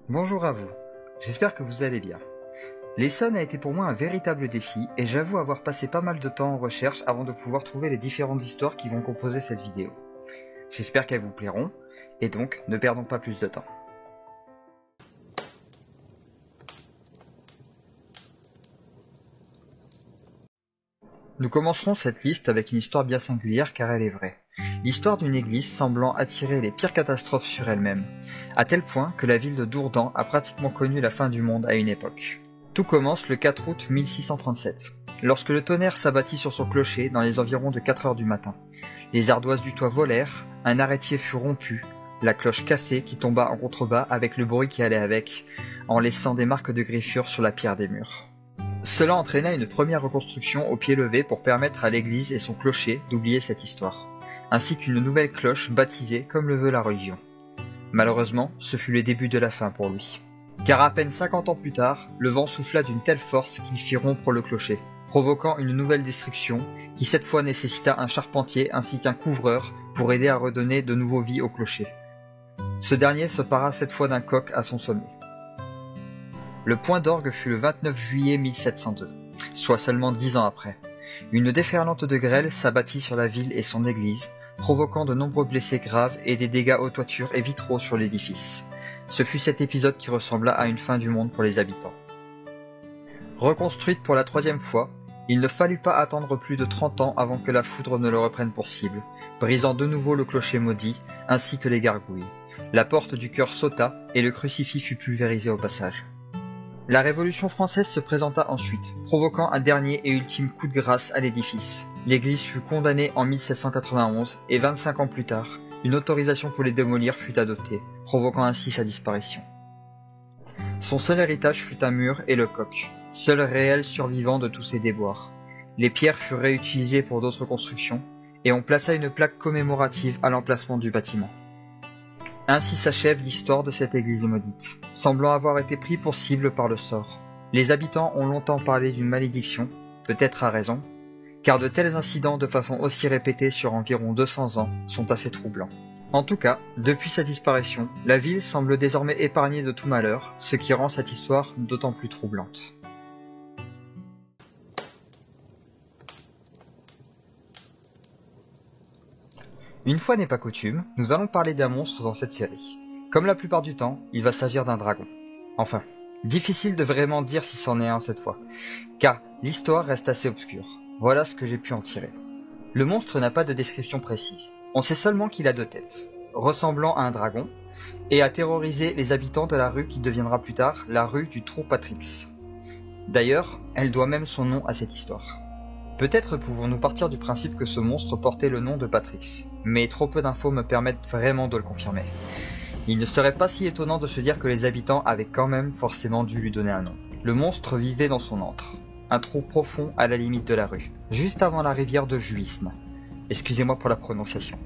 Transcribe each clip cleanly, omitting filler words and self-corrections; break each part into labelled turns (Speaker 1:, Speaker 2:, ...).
Speaker 1: Bonjour à vous, j'espère que vous allez bien. L'Essonne a été pour moi un véritable défi et j'avoue avoir passé pas mal de temps en recherche avant de pouvoir trouver les différentes histoires qui vont composer cette vidéo. J'espère qu'elles vous plairont et donc ne perdons pas plus de temps. Nous commencerons cette liste avec une histoire bien singulière car elle est vraie. L'histoire d'une église semblant attirer les pires catastrophes sur elle-même, à tel point que la ville de Dourdan a pratiquement connu la fin du monde à une époque. Tout commence le 4 août 1637, lorsque le tonnerre s'abattit sur son clocher dans les environs de 4 heures du matin. Les ardoises du toit volèrent, un arrêtier fut rompu, la cloche cassée qui tomba en contrebas avec le bruit qui allait avec, en laissant des marques de griffures sur la pierre des murs. Cela entraîna une première reconstruction au pied levé pour permettre à l'église et son clocher d'oublier cette histoire, ainsi qu'une nouvelle cloche baptisée comme le veut la religion. Malheureusement, ce fut le début de la fin pour lui. Car à peine 50 ans plus tard, le vent souffla d'une telle force qu'il fit rompre le clocher, provoquant une nouvelle destruction qui cette fois nécessita un charpentier ainsi qu'un couvreur pour aider à redonner de nouveau vie au clocher. Ce dernier se para cette fois d'un coq à son sommet. Le point d'orgue fut le 29 juillet 1702, soit seulement 10 ans après. Une déferlante de grêle s'abattit sur la ville et son église, provoquant de nombreux blessés graves et des dégâts aux toitures et vitraux sur l'édifice. Ce fut cet épisode qui ressembla à une fin du monde pour les habitants. Reconstruite pour la troisième fois, il ne fallut pas attendre plus de 30 ans avant que la foudre ne le reprenne pour cible, brisant de nouveau le clocher maudit, ainsi que les gargouilles. La porte du chœur sauta et le crucifix fut pulvérisé au passage. La Révolution française se présenta ensuite, provoquant un dernier et ultime coup de grâce à l'édifice. L'église fut condamnée en 1791 et 25 ans plus tard, une autorisation pour les démolir fut adoptée, provoquant ainsi sa disparition. Son seul héritage fut un mur et le coq, seul réel survivant de tous ces déboires. Les pierres furent réutilisées pour d'autres constructions, et on plaça une plaque commémorative à l'emplacement du bâtiment. Ainsi s'achève l'histoire de cette église maudite, semblant avoir été pris pour cible par le sort. Les habitants ont longtemps parlé d'une malédiction, peut-être à raison, car de tels incidents de façon aussi répétée sur environ 200 ans sont assez troublants. En tout cas, depuis sa disparition, la ville semble désormais épargnée de tout malheur, ce qui rend cette histoire d'autant plus troublante. Une fois n'est pas coutume, nous allons parler d'un monstre dans cette série. Comme la plupart du temps, il va s'agir d'un dragon. Enfin, difficile de vraiment dire si c'en est un cette fois, car l'histoire reste assez obscure. Voilà ce que j'ai pu en tirer. Le monstre n'a pas de description précise. On sait seulement qu'il a 2 têtes, ressemblant à un dragon, et a terrorisé les habitants de la rue qui deviendra plus tard la rue du Trou Patrix. D'ailleurs, elle doit même son nom à cette histoire. Peut-être pouvons-nous partir du principe que ce monstre portait le nom de Patrix, mais trop peu d'infos me permettent vraiment de le confirmer. Il ne serait pas si étonnant de se dire que les habitants avaient quand même forcément dû lui donner un nom. Le monstre vivait dans son antre, un trou profond à la limite de la rue, juste avant la rivière de Juisne. Excusez-moi pour la prononciation.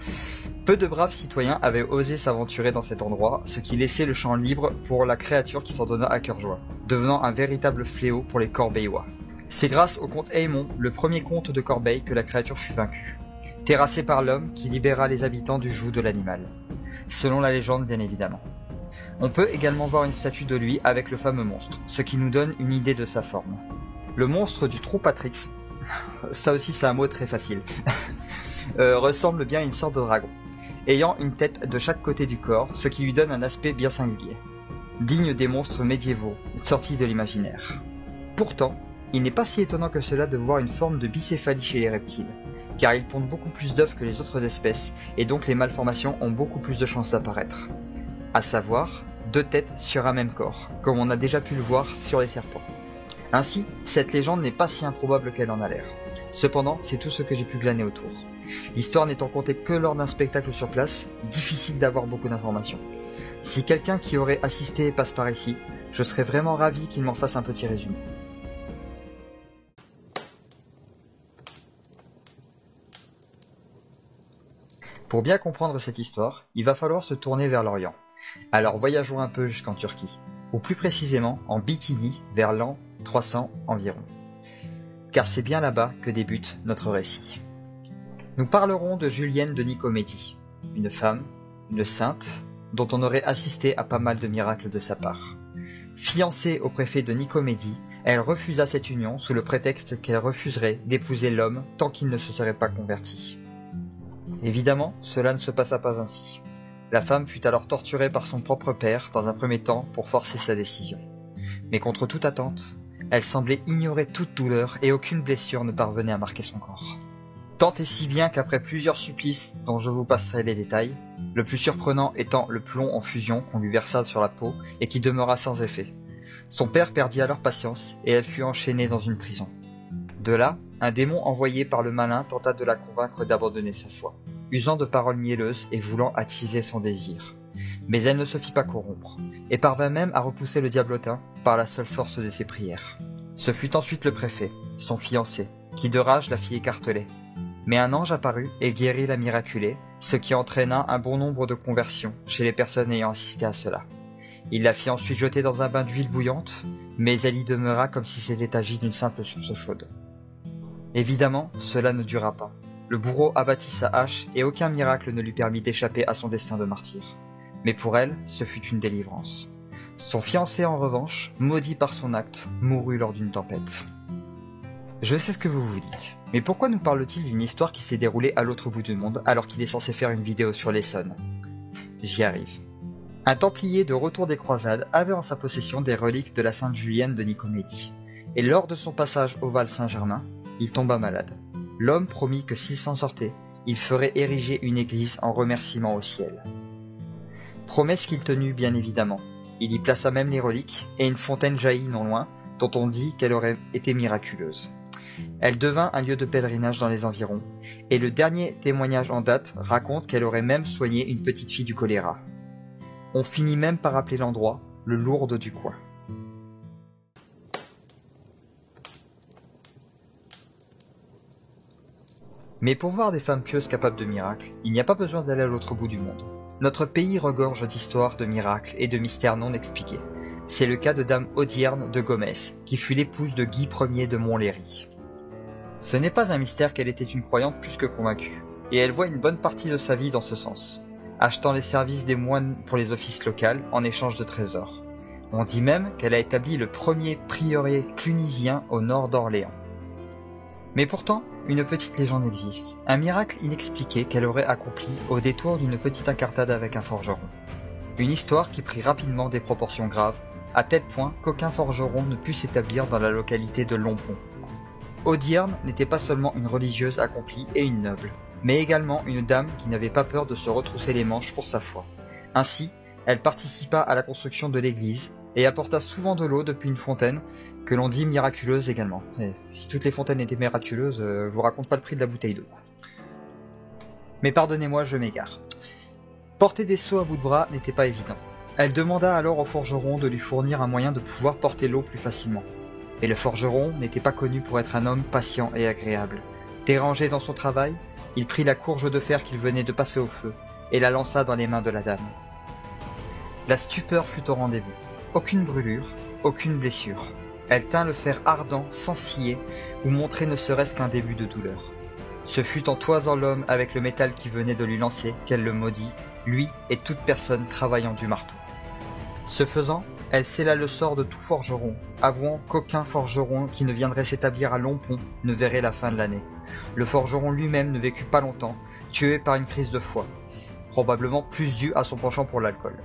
Speaker 1: Peu de braves citoyens avaient osé s'aventurer dans cet endroit, ce qui laissait le champ libre pour la créature qui s'en donna à cœur joie, devenant un véritable fléau pour les Corbeillois. C'est grâce au comte Aymon, le premier comte de Corbeil, que la créature fut vaincue, terrassée par l'homme qui libéra les habitants du joug de l'animal. Selon la légende, bien évidemment. On peut également voir une statue de lui avec le fameux monstre, ce qui nous donne une idée de sa forme. Le monstre du Trou Patrix, ça aussi c'est un mot très facile, ressemble bien à une sorte de dragon, ayant une tête de chaque côté du corps, ce qui lui donne un aspect bien singulier, digne des monstres médiévaux, sortis de l'imaginaire. Pourtant, il n'est pas si étonnant que cela de voir une forme de bicéphalie chez les reptiles, car ils pondent beaucoup plus d'œufs que les autres espèces, et donc les malformations ont beaucoup plus de chances d'apparaître. À savoir, 2 têtes sur un même corps, comme on a déjà pu le voir sur les serpents. Ainsi, cette légende n'est pas si improbable qu'elle en a l'air. Cependant, c'est tout ce que j'ai pu glaner autour. L'histoire n'étant contée que lors d'un spectacle sur place, difficile d'avoir beaucoup d'informations. Si quelqu'un qui aurait assisté passe par ici, je serais vraiment ravi qu'il m'en fasse un petit résumé. Pour bien comprendre cette histoire, il va falloir se tourner vers l'Orient. Alors voyageons un peu jusqu'en Turquie, ou plus précisément en Bithynie vers l'an 300 environ. Car c'est bien là-bas que débute notre récit. Nous parlerons de Julienne de Nicomédie, une femme, une sainte, dont on aurait assisté à pas mal de miracles de sa part. Fiancée au préfet de Nicomédie, elle refusa cette union sous le prétexte qu'elle refuserait d'épouser l'homme tant qu'il ne se serait pas converti. Évidemment, cela ne se passa pas ainsi. La femme fut alors torturée par son propre père dans un premier temps pour forcer sa décision. Mais contre toute attente, elle semblait ignorer toute douleur et aucune blessure ne parvenait à marquer son corps. Tant et si bien qu'après plusieurs supplices dont je vous passerai les détails, le plus surprenant étant le plomb en fusion qu'on lui versa sur la peau et qui demeura sans effet. Son père perdit alors patience et elle fut enchaînée dans une prison. De là, un démon envoyé par le malin tenta de la convaincre d'abandonner sa foi, usant de paroles mielleuses et voulant attiser son désir. Mais elle ne se fit pas corrompre, et parvint même à repousser le diablotin par la seule force de ses prières. Ce fut ensuite le préfet, son fiancé, qui de rage la fit écarteler. Mais un ange apparut et guérit la miraculée, ce qui entraîna un bon nombre de conversions chez les personnes ayant assisté à cela. Il la fit ensuite jeter dans un bain d'huile bouillante, mais elle y demeura comme si s'était agi d'une simple source chaude. Évidemment, cela ne dura pas. Le bourreau abattit sa hache et aucun miracle ne lui permit d'échapper à son destin de martyr. Mais pour elle, ce fut une délivrance. Son fiancé, en revanche, maudit par son acte, mourut lors d'une tempête. Je sais ce que vous vous dites, mais pourquoi nous parle-t-il d'une histoire qui s'est déroulée à l'autre bout du monde alors qu'il est censé faire une vidéo sur l'Essonne? J'y arrive. Un templier de retour des croisades avait en sa possession des reliques de la Sainte Julienne de Nicomédie, et lors de son passage au Val Saint-Germain, il tomba malade. L'homme promit que s'il s'en sortait, il ferait ériger une église en remerciement au ciel. Promesse qu'il tenut bien évidemment. Il y plaça même les reliques, et une fontaine jaillit non loin, dont on dit qu'elle aurait été miraculeuse. Elle devint un lieu de pèlerinage dans les environs, et le dernier témoignage en date raconte qu'elle aurait même soigné une petite fille du choléra. On finit même par appeler l'endroit le Lourdes du coin. Mais pour voir des femmes pieuses capables de miracles, il n'y a pas besoin d'aller à l'autre bout du monde. Notre pays regorge d'histoires, de miracles et de mystères non expliqués. C'est le cas de Dame Audierne de Gomès, qui fut l'épouse de Guy Ier de Montlhéry. Ce n'est pas un mystère qu'elle était une croyante plus que convaincue, et elle voit une bonne partie de sa vie dans ce sens, achetant les services des moines pour les offices locaux en échange de trésors. On dit même qu'elle a établi le premier prieuré clunisien au nord d'Orléans. Mais pourtant, une petite légende existe, un miracle inexpliqué qu'elle aurait accompli au détour d'une petite incartade avec un forgeron. Une histoire qui prit rapidement des proportions graves, à tel point qu'aucun forgeron ne put s'établir dans la localité de Lompont. Audierne n'était pas seulement une religieuse accomplie et une noble, mais également une dame qui n'avait pas peur de se retrousser les manches pour sa foi. Ainsi, elle participa à la construction de l'église et apporta souvent de l'eau depuis une fontaine, que l'on dit miraculeuse également. Et si toutes les fontaines étaient miraculeuses, je vous raconte pas le prix de la bouteille d'eau. Mais pardonnez-moi, je m'égare. Porter des seaux à bout de bras n'était pas évident. Elle demanda alors au forgeron de lui fournir un moyen de pouvoir porter l'eau plus facilement. Mais le forgeron n'était pas connu pour être un homme patient et agréable. Dérangé dans son travail, il prit la courge de fer qu'il venait de passer au feu et la lança dans les mains de la dame. La stupeur fut au rendez-vous. Aucune brûlure, aucune blessure. Elle tint le fer ardent sans scier ou montrer ne serait-ce qu'un début de douleur. Ce fut en toisant l'homme avec le métal qui venait de lui lancer qu'elle le maudit, lui et toute personne travaillant du marteau. Ce faisant, elle scella le sort de tout forgeron, avouant qu'aucun forgeron qui ne viendrait s'établir à Lompont ne verrait la fin de l'année. Le forgeron lui-même ne vécut pas longtemps, tué par une crise de foie, probablement plus due à son penchant pour l'alcool.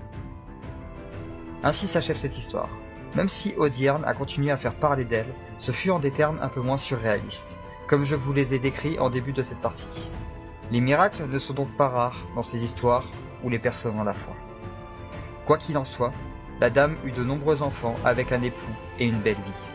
Speaker 1: Ainsi s'achève cette histoire. Même si Audierne a continué à faire parler d'elle, ce fut en des termes un peu moins surréalistes, comme je vous les ai décrits en début de cette partie. Les miracles ne sont donc pas rares dans ces histoires où les personnes ont la foi. Quoi qu'il en soit, la dame eut de nombreux enfants avec un époux et une belle vie.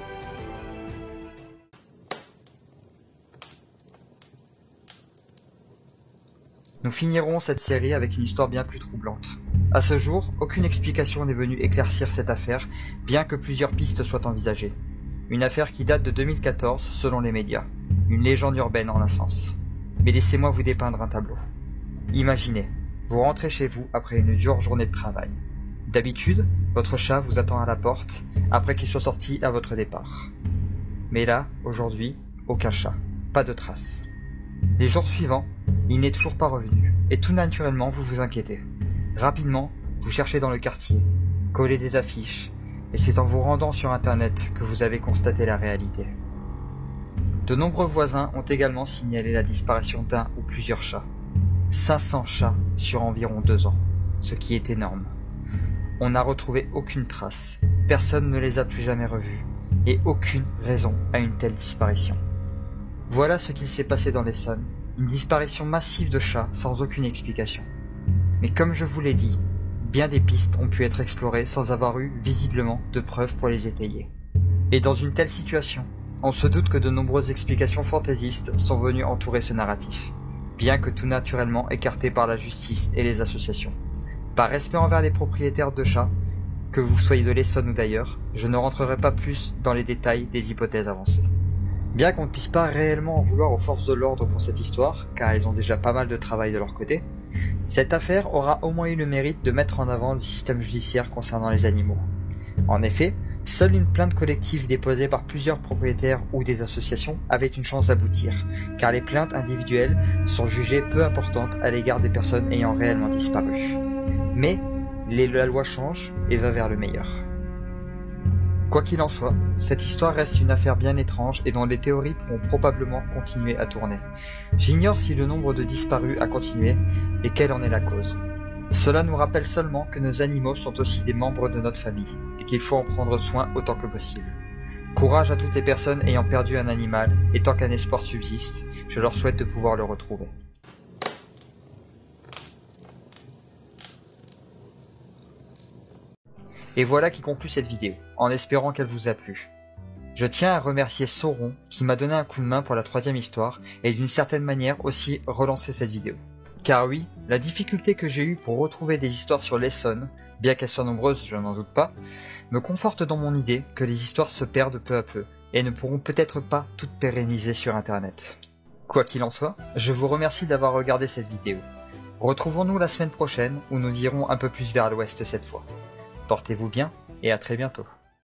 Speaker 1: Nous finirons cette série avec une histoire bien plus troublante. À ce jour, aucune explication n'est venue éclaircir cette affaire, bien que plusieurs pistes soient envisagées. Une affaire qui date de 2014 selon les médias, une légende urbaine en un sens. Mais laissez-moi vous dépeindre un tableau. Imaginez, vous rentrez chez vous après une dure journée de travail. D'habitude, votre chat vous attend à la porte après qu'il soit sorti à votre départ. Mais là, aujourd'hui, aucun chat, pas de traces. Les jours suivants, il n'est toujours pas revenu, et tout naturellement vous vous inquiétez. Rapidement, vous cherchez dans le quartier, collez des affiches, et c'est en vous rendant sur internet que vous avez constaté la réalité. De nombreux voisins ont également signalé la disparition d'un ou plusieurs chats. 500 chats sur environ 2 ans, ce qui est énorme. On n'a retrouvé aucune trace, personne ne les a plus jamais revus, et aucune raison à une telle disparition. Voilà ce qu'il s'est passé dans l'Essonne, une disparition massive de chats sans aucune explication. Mais comme je vous l'ai dit, bien des pistes ont pu être explorées sans avoir eu, visiblement, de preuves pour les étayer. Et dans une telle situation, on se doute que de nombreuses explications fantaisistes sont venues entourer ce narratif, bien que tout naturellement écarté par la justice et les associations. Par respect envers les propriétaires de chats, que vous soyez de l'Essonne ou d'ailleurs, je ne rentrerai pas plus dans les détails des hypothèses avancées. Bien qu'on ne puisse pas réellement en vouloir aux forces de l'ordre pour cette histoire, car elles ont déjà pas mal de travail de leur côté, cette affaire aura au moins eu le mérite de mettre en avant le système judiciaire concernant les animaux. En effet, seule une plainte collective déposée par plusieurs propriétaires ou des associations avait une chance d'aboutir, car les plaintes individuelles sont jugées peu importantes à l'égard des personnes ayant réellement disparu. Mais la loi change et va vers le meilleur. Quoi qu'il en soit, cette histoire reste une affaire bien étrange et dont les théories pourront probablement continuer à tourner. J'ignore si le nombre de disparus a continué et quelle en est la cause. Cela nous rappelle seulement que nos animaux sont aussi des membres de notre famille et qu'il faut en prendre soin autant que possible. Courage à toutes les personnes ayant perdu un animal et tant qu'un espoir subsiste, je leur souhaite de pouvoir le retrouver. Et voilà qui conclut cette vidéo, en espérant qu'elle vous a plu. Je tiens à remercier Sauron qui m'a donné un coup de main pour la 3e histoire et d'une certaine manière aussi relancer cette vidéo. Car oui, la difficulté que j'ai eue pour retrouver des histoires sur l'Essonne, bien qu'elles soient nombreuses, je n'en doute pas, me conforte dans mon idée que les histoires se perdent peu à peu et ne pourront peut-être pas toutes pérenniser sur internet. Quoi qu'il en soit, je vous remercie d'avoir regardé cette vidéo. Retrouvons-nous la semaine prochaine où nous irons un peu plus vers l'ouest cette fois. Portez-vous bien et à très bientôt.